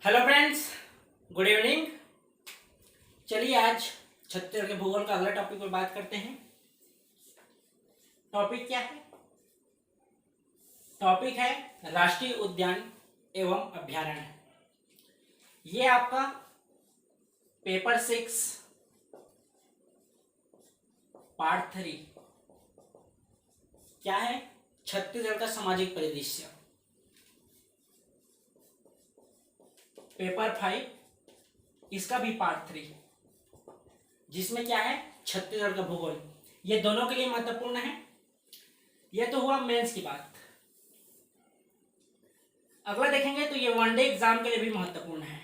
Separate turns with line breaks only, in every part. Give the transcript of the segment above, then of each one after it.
Hello friends, good evening. चलिए आज छत्तीसगढ़ के भूगोल का अगला टॉपिक पर बात करते हैं। टॉपिक क्या है? टॉपिक है राष्ट्रीय उद्यान एवं अभ्यारण्य। ये आपका पेपर 6 पार्ट 3 क्या है? छत्तीसगढ़ का सामाजिक परिदृश्य। पेपर 5 इसका भी पार्ट 3, जिसमें क्या है? छत्तीसगढ़ का भूगोल। ये दोनों के लिए महत्वपूर्ण है। यह तो हुआ मेंस की बात। अगला देखेंगे तो ये वनडे एग्जाम के लिए भी महत्वपूर्ण है।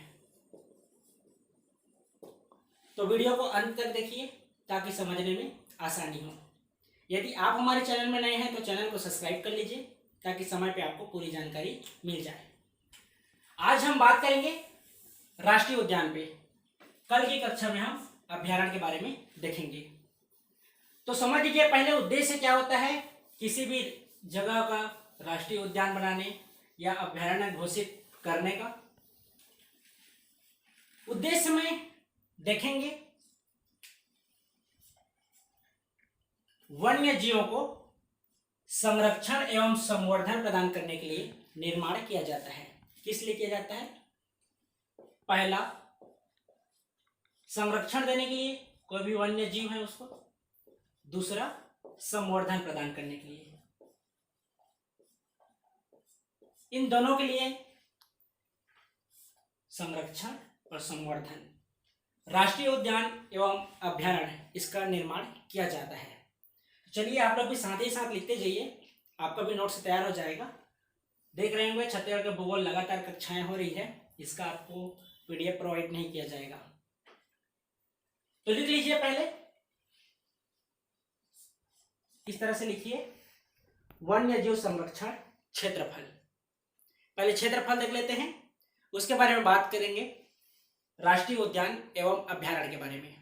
तो वीडियो को अंत तक देखिए ताकि समझने में आसानी हो। यदि आप हमारे चैनल में नए हैं तो चैनल को सब्सक्राइब कर लीजिए ताकि समय पे आपको पूरी जानकारी मिल जाए। आज हम बात करेंगे राष्ट्रीय उद्यान पे। कल की कक्षा में हम अभ्यारण्य के बारे में देखेंगे। तो समझ लीजिए पहले उद्देश्य क्या होता है किसी भी जगह का राष्ट्रीय उद्यान बनाने या अभ्यारण्य घोषित करने का। उद्देश्य में देखेंगे वन्य जीवों को संरक्षण एवं संवर्धन प्रदान करने के लिए निर्माण किया जाता है। किस लिए किया जाता है? पहला, संरक्षण देने के लिए, कोई भी वन्य जीव है उसको। दूसरा, संवर्धन प्रदान करने के लिए। इन दोनों के लिए संरक्षण और संवर्धन, राष्ट्रीय उद्यान एवं अभ्यारण्य, इसका निर्माण किया जाता है। चलिए आप लोग भी साथ ही साथ लिखते जाइए, आपका भी नोट्स तैयार हो जाएगा। देख रहे होंगे छत्तीसगढ़ का भूगोल लगातार कक्षाएं हो रही है, इसका आपको पीडीएफ प्रोवाइड नहीं किया जाएगा। तो लिख लीजिए पहले, इस तरह से लिखिए, वन्य जीव संरक्षण क्षेत्रफल। पहले क्षेत्रफल देख लेते हैं, उसके बारे में बात करेंगे राष्ट्रीय उद्यान एवं अभ्यारण्य के बारे में।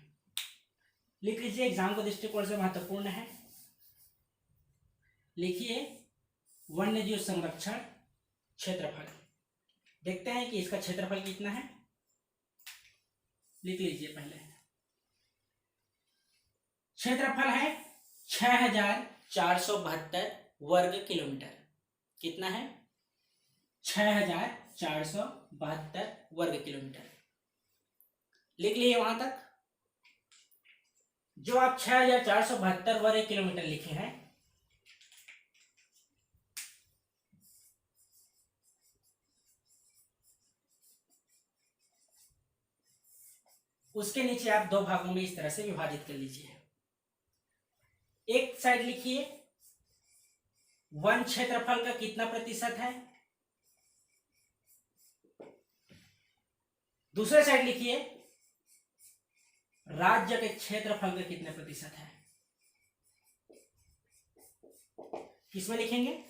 लिख लीजिए, एग्जाम के दृष्टिकोण से महत्वपूर्ण है। लिखिए वन्य जीव संरक्षण क्षेत्रफल। देखते हैं कि इसका क्षेत्रफल कितना है। लिख लीजिए पहले, क्षेत्रफल है 6472 वर्ग किलोमीटर। कितना है? 6472 वर्ग किलोमीटर। लिख लिए वहां तक। जो आप 6472 वर्ग किलोमीटर लिखे हैं, उसके नीचे आप दो भागों में इस तरह से विभाजित कर लीजिए। एक साइड लिखिए वन क्षेत्रफल का कितना प्रतिशत है, दूसरे साइड लिखिए राज्य के क्षेत्रफल का कितने प्रतिशत है। किसमें लिखेंगे?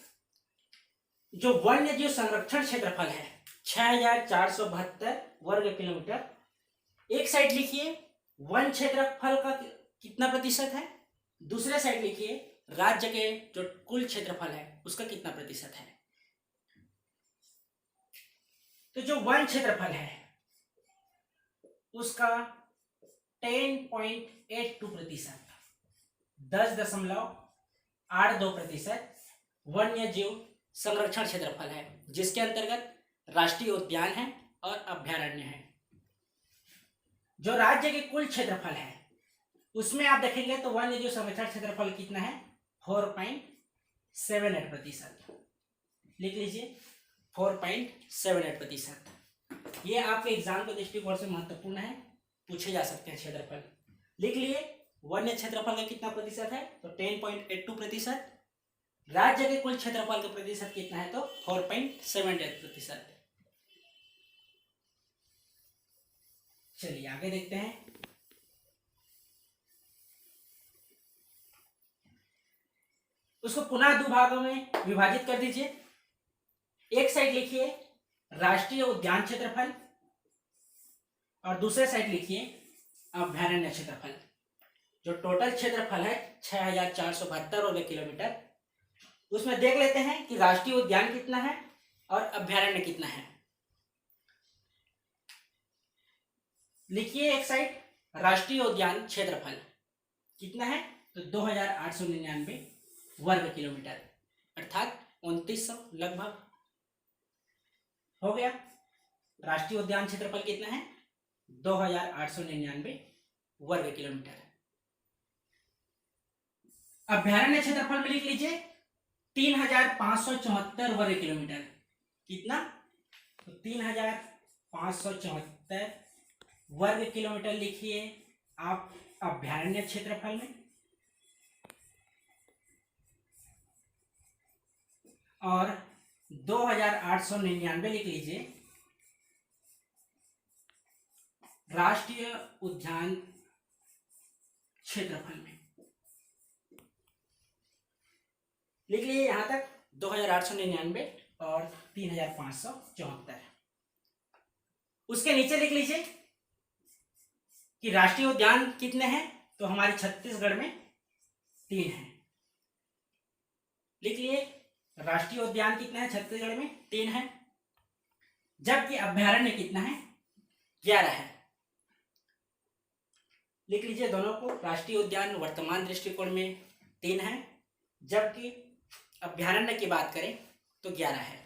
जो वन्य जीव संरक्षण क्षेत्रफल है 6472 वर्ग किलोमीटर, एक साइड लिखिए वन क्षेत्रफल का कितना प्रतिशत है, दूसरे साइड लिखिए राज्य के जो कुल क्षेत्रफल है उसका कितना प्रतिशत है। तो जो वन क्षेत्रफल है उसका 10.82%, 10.82% वन्य जीव संरक्षण क्षेत्रफल है, जिसके अंतर्गत राष्ट्रीय उद्यान है और अभ्यारण्य है। जो राज्य के कुल क्षेत्रफल है उसमें आप देखेंगे तो वन्य जीव संरक्षण क्षेत्रफल कितना है? 4.78%। लिख लीजिए 4.78%। ये आपके एग्जाम के दृष्टिकोण से महत्वपूर्ण है, पूछे जा सकते हैं क्षेत्रफल। लिख लिए वन्य क्षेत्रफल का कितना प्रतिशत है, तो 10.82%। राज्य के कुल क्षेत्रफल का प्रतिशत कितना है, तो 4.78%। चलिए आगे देखते हैं। उसको पुनः दो भागों में विभाजित कर दीजिए। एक साइड लिखिए राष्ट्रीय उद्यान क्षेत्रफल और दूसरे साइड लिखिए अभ्यारण्य क्षेत्रफल। जो टोटल क्षेत्रफल है 6472 वर्ग किलोमीटर, उसमें देख लेते हैं कि राष्ट्रीय उद्यान कितना है और अभ्यारण्य कितना है। लिखिए एक साइड राष्ट्रीय उद्यान क्षेत्रफल कितना है, तो 2899 वर्ग किलोमीटर, अर्थात 2900 लगभग हो गया। राष्ट्रीय उद्यान क्षेत्रफल कितना है, 2899 वर्ग किलोमीटर। अभ्यारण्य क्षेत्रफल में लिख लीजिए 3574 वर्ग किलोमीटर। कितना, तो 3574 वर्ग किलोमीटर लिखिए आप अभ्यारण्य क्षेत्रफल में, और 2899 लिख लीजिए राष्ट्रीय उद्यान क्षेत्रफल में। लिख लीजिए यहां तक 2899 और 3574। उसके नीचे लिख लीजिए कि राष्ट्रीय उद्यान कितने हैं, तो हमारे छत्तीसगढ़ में 3 हैं। लिख लिए राष्ट्रीय उद्यान कितना है छत्तीसगढ़ में, 3 है, जबकि अभ्यारण्य कितना है, 11 है। लिख लीजिए दोनों को, राष्ट्रीय उद्यान वर्तमान दृष्टिकोण में 3 है, जबकि अभ्यारण्य की बात करें तो 11 है।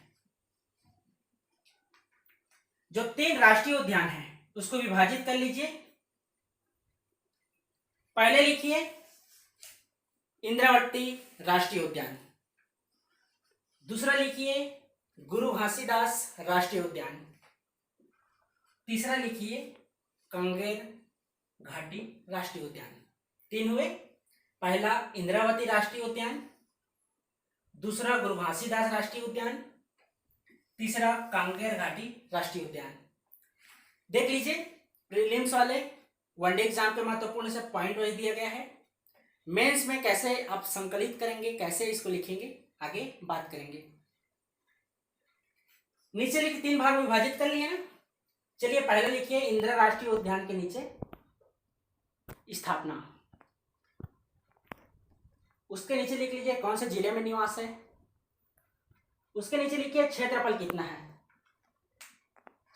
जो 3 राष्ट्रीय उद्यान है उसको विभाजित कर लीजिए। पहले लिखिए इंद्रावती राष्ट्रीय उद्यान, दूसरा लिखिए गुरु घासीदास राष्ट्रीय उद्यान, तीसरा लिखिए कांगेर घाटी राष्ट्रीय उद्यान। 3 हुए, पहला इंद्रावती राष्ट्रीय उद्यान, दूसरा गुरु घासीदास राष्ट्रीय उद्यान, तीसरा कांगेर घाटी राष्ट्रीय उद्यान। देख लीजिए प्रीलिम्स वाले वनडे एग्जाम के महत्वपूर्ण से पॉइंट वाइज दिया गया है। मेंस में कैसे आप संकलित करेंगे, कैसे इसको लिखेंगे, आगे बात करेंगे। नीचे लिखिए 3 भाग में विभाजित कर लिए ना। चलिए पहले लिखिए इंदिरा राष्ट्रीय उद्यान के नीचे स्थापना, उसके नीचे लिख लीजिए कौन से जिले में निवास है, उसके नीचे लिखिए क्षेत्रफल कितना है,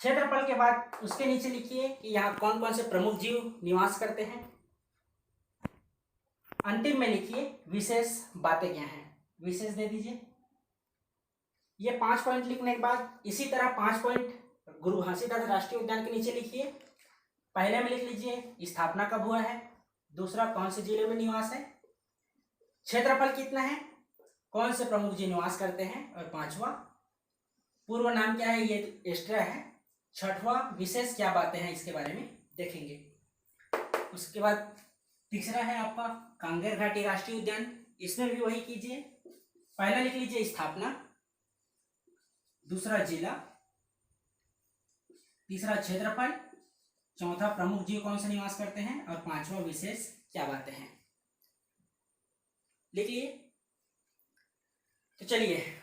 क्षेत्रफल के बाद उसके नीचे लिखिए कि यहाँ कौन कौन से प्रमुख जीव निवास करते हैं, अंतिम में लिखिए विशेष बातें क्या हैं, विशेष दे दीजिए। ये 5 पॉइंट लिखने के बाद इसी तरह 5 पॉइंट गुरु घासीदास राष्ट्रीय उद्यान के नीचे लिखिए। पहले में लिख लीजिए स्थापना कब हुआ है, दूसरा कौन से जिले में निवास है, क्षेत्रफल कितना है, कौन से प्रमुख जीव निवास करते हैं, और 5वां पूर्व नाम क्या है, ये एक्स्ट्रा है। 6वां विशेष क्या बातें हैं इसके बारे में देखेंगे। उसके बाद तीसरा है आपका कांगेर घाटी राष्ट्रीय उद्यान, इसमें भी वही कीजिए। पहला लिख लीजिए स्थापना, दूसरा जिला, तीसरा क्षेत्रफल, चौथा प्रमुख जीव कौन से निवास करते हैं, और 5वां विशेष क्या बातें हैं। लिख लिए। तो चलिए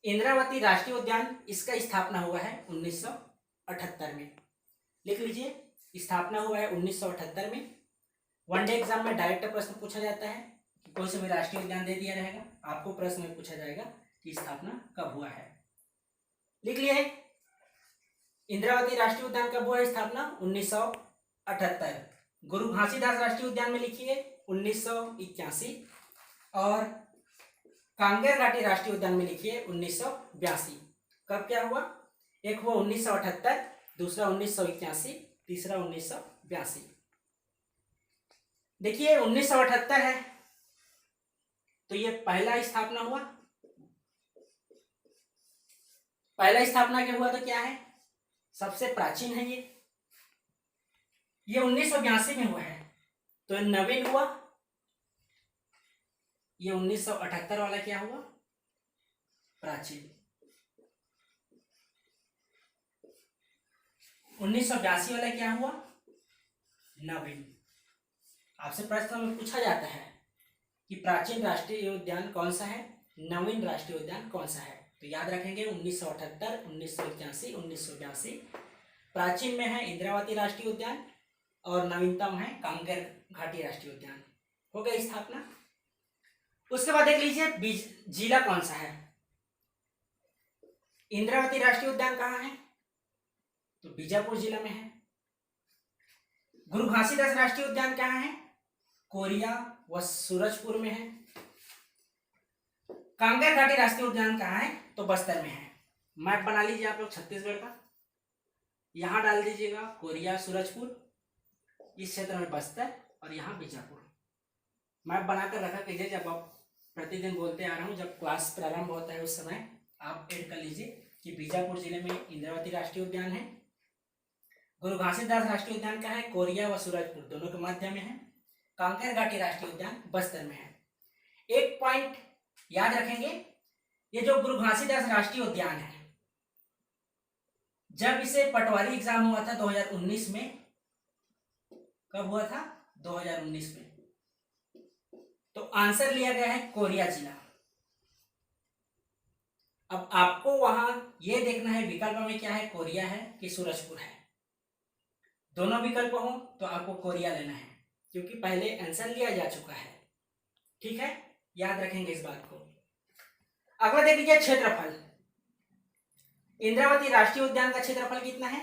इंद्रावती राष्ट्रीय उद्यान, इसका स्थापना हुआ है 1978 में। लिख लीजिए स्थापना हुआ है 1978 में। वनडे एग्जाम में डायरेक्ट प्रश्न पूछा जाता है कि कोई से भी राष्ट्रीय उद्यान दे दिया रहेगा, आपको प्रश्न में पूछा जाएगा कि स्थापना कब हुआ है। लिख लिए इंद्रावती राष्ट्रीय उद्यान कब हुआ है स्थापना, 1978। गुरु घासीदास राष्ट्रीय उद्यान में लिखिए 1981, और कांगेर घाटी राष्ट्रीय उद्यान में लिखिए 1982। कब क्या हुआ, एक हुआ 1978, दूसरा 1981, तीसरा 1982। देखिए 1978 है तो ये पहला स्थापना हुआ, पहला स्थापना क्या हुआ तो क्या है, सबसे प्राचीन है ये 1982 में हुआ है, तो नवीन हुआ। ये 1978 वाला क्या हुआ, प्राचीन। 1982 वाला क्या हुआ, नवीन। आपसे प्रश्न में पूछा जाता है कि प्राचीन राष्ट्रीय उद्यान कौन सा है, नवीन राष्ट्रीय उद्यान कौन सा है, तो याद रखेंगे 1978, 1981, 1982। प्राचीन में है इंद्रावती राष्ट्रीय उद्यान और नवीनतम है कांगेर घाटी राष्ट्रीय उद्यान। हो गई स्थापना। उसके बाद देख लीजिए जिला कौन सा है, इंद्रावती राष्ट्रीय उद्यान कहाँ है, तो बीजापुर जिला में है। गुरु घासीदास राष्ट्रीय उद्यान कहाँ है? कोरिया व सूरजपुर में है। कांगेर घाटी राष्ट्रीय उद्यान कहाँ है? तो बस्तर में है। मैप बना लीजिए आप लोग छत्तीसगढ़ का, यहाँ डाल दीजिएगा कोरिया सूरजपुर, इस क्षेत्र में बस्तर और यहाँ बीजापुर। मैप बनाकर रखा कीजिए, जब आप प्रतिदिन बोलते आ रहा हूँ, जब क्लास प्रारंभ होता है उस समय आप ऐड कर लीजिए कि बीजापुर जिले में इंद्रावती राष्ट्रीय उद्यान है। गुरु घासीदास राष्ट्रीय उद्यान क्या है? कोरिया व सूरजपुर दोनों के मध्य में है। कांकेर घाटी राष्ट्रीय उद्यान बस्तर में है। एक पॉइंट याद रखेंगे, ये जो गुरु घासीदास राष्ट्रीय उद्यान है, जब इसे पटवारी एग्जाम हुआ था 2019 में, कब हुआ था? 2019 में, तो आंसर लिया गया है कोरिया जिला। अब आपको वहां यह देखना है विकल्प में क्या है, कोरिया है कि सूरजपुर है। दोनों विकल्प हो तो आपको कोरिया लेना है, क्योंकि पहले आंसर लिया जा चुका है। ठीक है, याद रखेंगे इस बात को। अगला देख लीजिए क्षेत्रफल। इंद्रावती राष्ट्रीय उद्यान का क्षेत्रफल कितना है?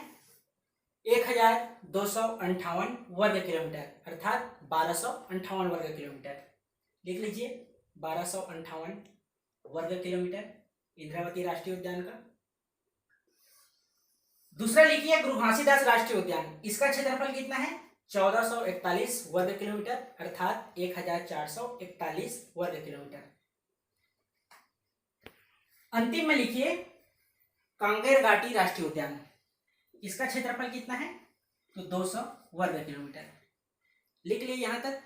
1258 वर्ग किलोमीटर, अर्थात 1258 वर्ग किलोमीटर। लिख लीजिए 1258 वर्ग किलोमीटर इंद्रावती राष्ट्रीय उद्यान का। दूसरा लिखिए गुरु घासीदास राष्ट्रीय उद्यान, इसका क्षेत्रफल कितना है? 1441 वर्ग किलोमीटर, अर्थात 1441 वर्ग किलोमीटर। अंतिम में लिखिए कांगेर घाटी राष्ट्रीय उद्यान, इसका क्षेत्रफल कितना है? तो 200 वर्ग किलोमीटर। लिख लिए यहां तक।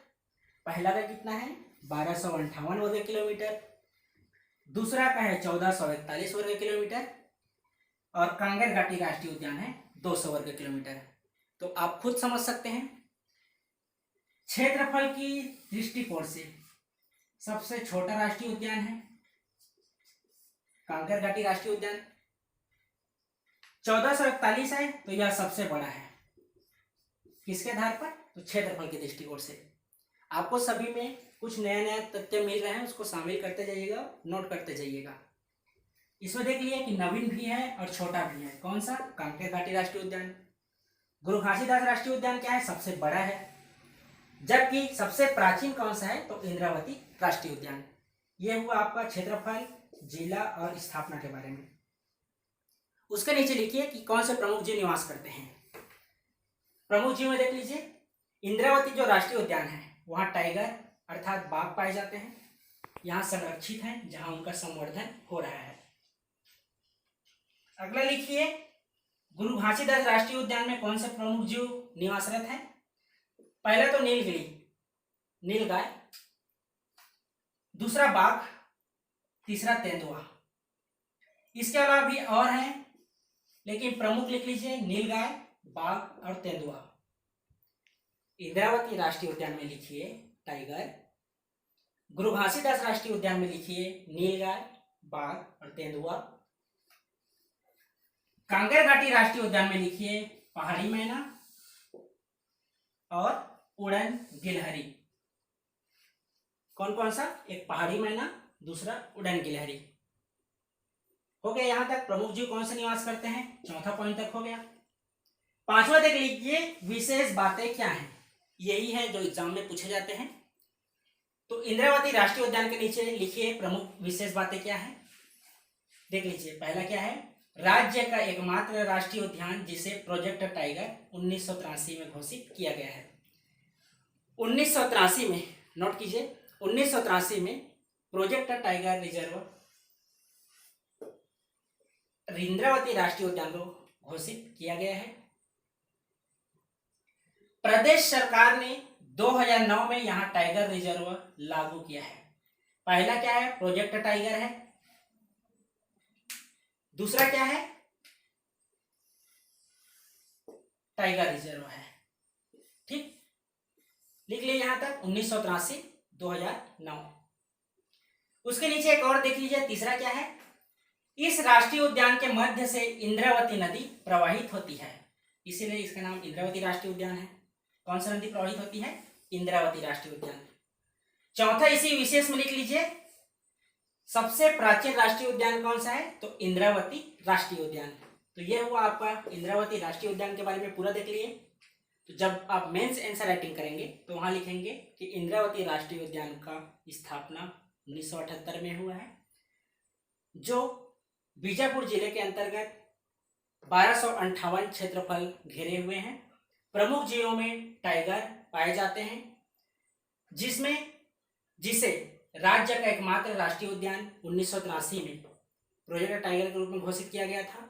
पहला का कितना है? 1258 वर्ग किलोमीटर, दूसरा का है 1441 वर्ग किलोमीटर, और कांगेर घाटी राष्ट्रीय उद्यान है 200 वर्ग किलोमीटर। तो आप खुद समझ सकते हैं क्षेत्रफल की दृष्टिकोण से सबसे छोटा राष्ट्रीय उद्यान है कांगेर घाटी राष्ट्रीय उद्यान। 1441 है तो यह सबसे बड़ा है। किसके आधार पर? तो क्षेत्रफल की दृष्टिकोण से। आपको सभी में कुछ नया नया तथ्य मिल रहे हैं, उसको शामिल करते जाइएगा, नोट करते जाइएगा। इसमें देख लिया कि नवीन भी है और छोटा भी है। कौन सा? कांकेर घाटी राष्ट्रीय उद्यान। गुरु घासीदास राष्ट्रीय उद्यान क्या है? सबसे बड़ा है। जबकि सबसे प्राचीन कौन सा है? तो इंद्रावती राष्ट्रीय उद्यान। यह हुआ आपका क्षेत्रफल, जिला और स्थापना के बारे में। उसके नीचे लिखिए कि कौन से प्रमुख जीव निवास करते हैं। प्रमुख जीव में देख लीजिए इंद्रावती जो राष्ट्रीय उद्यान है वहां टाइगर अर्थात बाघ पाए जाते हैं, यहाँ संरक्षित हैं, जहां उनका संवर्धन हो रहा है। अगला लिखिए गुरु घासीदास राष्ट्रीय उद्यान में कौन से प्रमुख जीव निवासरत हैं। पहला तो नीलगिरी, नीलगाय, दूसरा बाघ, तीसरा तेंदुआ। इसके अलावा भी और हैं, लेकिन प्रमुख लिख लीजिए नीलगाय, बाघ और तेंदुआ। इंद्रावती राष्ट्रीय उद्यान में लिखिए टाइगर, गुरु घासीदास राष्ट्रीय उद्यान में लिखिए नीलगाय, बाघ और तेंदुआ। कांगेर घाटी राष्ट्रीय उद्यान में लिखिए पहाड़ी मैना और उड़न गिलहरी। कौन कौन सा? एक पहाड़ी मैना, दूसरा उड़न गिलहरी। हो गया यहां तक प्रमुख जीव कौन से निवास करते हैं, चौथा पॉइंट तक हो गया। पांचवा देख लीजिए विशेष बातें क्या हैं। यही है जो एग्जाम में पूछे जाते हैं। तो इंद्रावती राष्ट्रीय उद्यान के नीचे लिखिए प्रमुख विशेष बातें क्या हैं। देख लीजिए पहला क्या है, राज्य का एकमात्र राष्ट्रीय उद्यान जिसे प्रोजेक्ट टाइगर 1983 में घोषित किया गया है। 1983 में, नोट कीजिए 1983 में प्रोजेक्ट टाइगर रिजर्व इंद्रावती राष्ट्रीय उद्यान को घोषित किया गया है। प्रदेश सरकार ने 2009 में यहां टाइगर रिजर्व लागू किया है। पहला क्या है, प्रोजेक्ट टाइगर है, दूसरा क्या है, टाइगर रिजर्व है। ठीक, लिख लिए यहां तक 1983 2009। उसके नीचे एक और देख लीजिए, तीसरा क्या है, इस राष्ट्रीय उद्यान के मध्य से इंद्रावती नदी प्रवाहित होती है, इसीलिए इसका नाम इंद्रावती राष्ट्रीय उद्यान है। कौन सा नदी प्रवाहित होती है? इंद्रावती राष्ट्रीय उद्यान। चौथा इसी विशेष में लिख लीजिए सबसे प्राचीन राष्ट्रीय उद्यान कौन सा है, तो इंद्रावती राष्ट्रीय उद्यान। तो यह हुआ आपका इंद्रावती राष्ट्रीय उद्यान के बारे में पूरा देख लिए। तो जब आप मेंस आंसर राइटिंग करेंगे तो वहाँ लिखेंगे कि इंद्रावती राष्ट्रीय उद्यान का स्थापना 1978 में हुआ है, जो बीजापुर जिले के अंतर्गत 1258 क्षेत्रफल घेरे हुए हैं। प्रमुख जीवों में टाइगर पाए जाते हैं, जिसे राज्य का एकमात्र राष्ट्रीय उद्यान 1983 में प्रोजेक्ट टाइगर के रूप में घोषित किया गया था,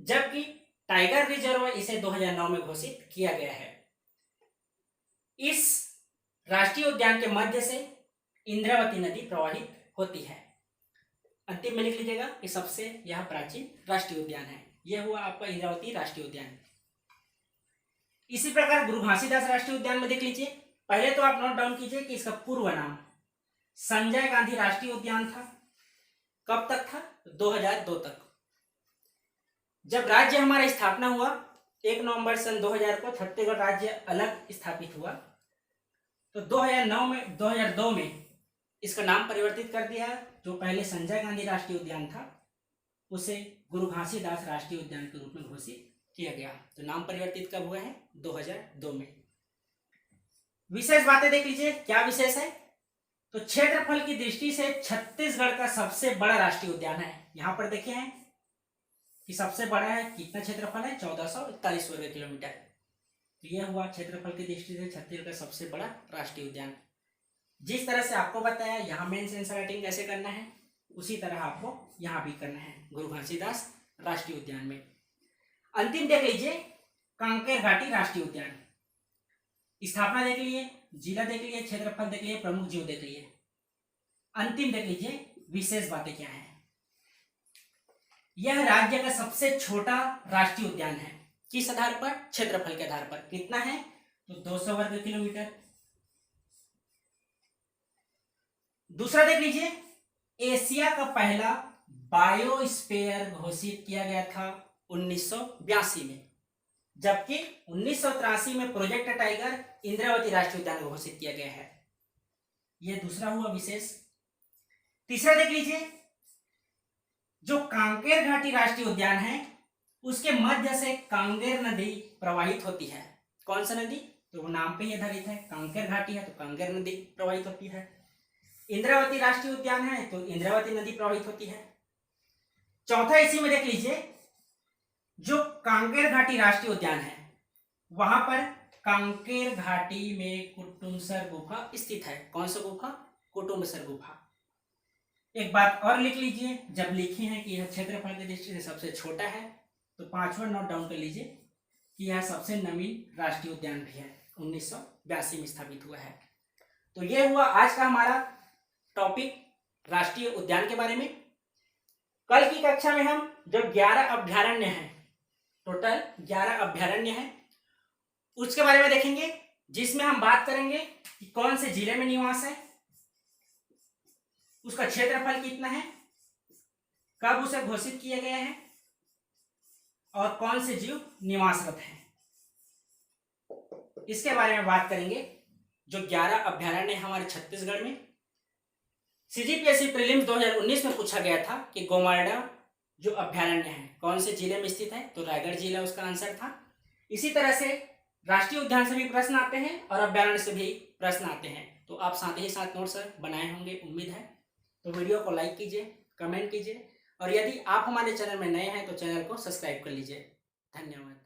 जबकि टाइगर रिजर्व इसे 2009 में घोषित किया गया है। इस राष्ट्रीय उद्यान के मध्य से इंद्रावती नदी प्रवाहित होती है। अंतिम में लिख लीजिएगा कि सबसे यह प्राचीन राष्ट्रीय उद्यान है। यह हुआ आपका इंद्रावती राष्ट्रीय उद्यान। इसी प्रकार गुरु घासीदास राष्ट्रीय उद्यान में देख लीजिए। पहले तो आप नोट डाउन कीजिए कि इसका पूर्व नाम संजय गांधी राष्ट्रीय उद्यान था। कब तक था? 2002 तक। जब राज्य हमारा स्थापना हुआ 1 नवंबर सन 2000 को छत्तीसगढ़ राज्य अलग स्थापित हुआ, तो 2002 में इसका नाम परिवर्तित कर दिया। जो पहले संजय गांधी राष्ट्रीय उद्यान था उसे गुरु घासीदास राष्ट्रीय उद्यान के रूप में घोषित किया गया। तो नाम परिवर्तित कब हुआ है? 2002 में। विशेष बातें देख लीजिए। क्या विशेष है? तो क्षेत्रफल की दृष्टि से छत्तीसगढ़ का सबसे बड़ा राष्ट्रीय उद्यान है। यहाँ पर देखे हैं कि सबसे बड़ा है। कितना क्षेत्रफल है? 1441 वर्ग किलोमीटर। तो यह हुआ क्षेत्रफल की दृष्टि से छत्तीसगढ़ का सबसे बड़ा राष्ट्रीय उद्यान। जिस तरह से आपको बताया यहाँ मेंस आंसर राइटिंग कैसे करना है, उसी तरह आपको यहाँ भी करना है गुरु घासीदास राष्ट्रीय उद्यान में। अंतिम देख लीजिए कांकेर घाटी राष्ट्रीय उद्यान। स्थापना देख लीजिए, जिला देख लीजिए, क्षेत्रफल देख लीजिए, प्रमुख जीव देख लीजिए। अंतिम देख लीजिए विशेष बातें क्या है। यह राज्य का सबसे छोटा राष्ट्रीय उद्यान है। किस आधार पर? क्षेत्रफल के आधार पर। कितना है? तो 200 वर्ग किलोमीटर। दूसरा देख लीजिए, एशिया का पहला बायोस्फीयर घोषित किया गया था 1982 में, जबकि 1983 में प्रोजेक्ट टाइगर इंद्रावती राष्ट्रीय उद्यान को घोषित किया गया है। यह दूसरा हुआ विशेष। तीसरा देख लीजिए, जो कांकेर घाटी राष्ट्रीय उद्यान है उसके मध्य से कांगेर नदी प्रवाहित होती है। कौन सा नदी? तो वो नाम पे ही आधारित है। कांकेर घाटी है तो कांगेर नदी प्रवाहित होती है। इंद्रावती राष्ट्रीय उद्यान है तो इंद्रावती नदी प्रवाहित होती है। चौथा इसी में देख लीजिए, जो कांकेर घाटी राष्ट्रीय उद्यान है वहां पर कांकेर घाटी में कुटुम्बसर गुफा स्थित है। कौन सा गुफा? कुटुम्बसर गुफा। एक बात और लिख लीजिए, जब लिखे हैं कि यह क्षेत्रफल की दृष्टि से सबसे छोटा है तो 5वां नोट डाउन कर लीजिए कि यह सबसे नवीन राष्ट्रीय उद्यान भी है। 1982 में स्थापित हुआ है। तो यह हुआ आज का हमारा टॉपिक राष्ट्रीय उद्यान के बारे में। कल की कक्षा में हम जो 11 अभ्यारण्य हैं, टोटल 11 अभ्यारण्य हैं, उसके बारे में देखेंगे, जिसमें हम बात करेंगे कि कौन से जिले में निवास है, उसका क्षेत्रफल कितना है, कब उसे घोषित किया गया है और कौन से जीव निवासरत हैं, इसके बारे में बात करेंगे। जो 11 अभ्यारण्य हमारे छत्तीसगढ़ में सीजीपीएससी प्रीलिम्स 2019 में पूछा गया था कि गोमार्डा जो अभ्यारण्य है कौन से जिले में स्थित है, तो रायगढ़ जिला उसका आंसर था। इसी तरह से राष्ट्रीय उद्यान से भी प्रश्न आते हैं और अभ्यारण्य से भी प्रश्न आते हैं। तो आप साथ ही साथ नोट्स बनाए होंगे, उम्मीद है। तो वीडियो को लाइक कीजिए, कमेंट कीजिए और यदि आप हमारे चैनल में नए हैं तो चैनल को सब्सक्राइब कर लीजिए। धन्यवाद।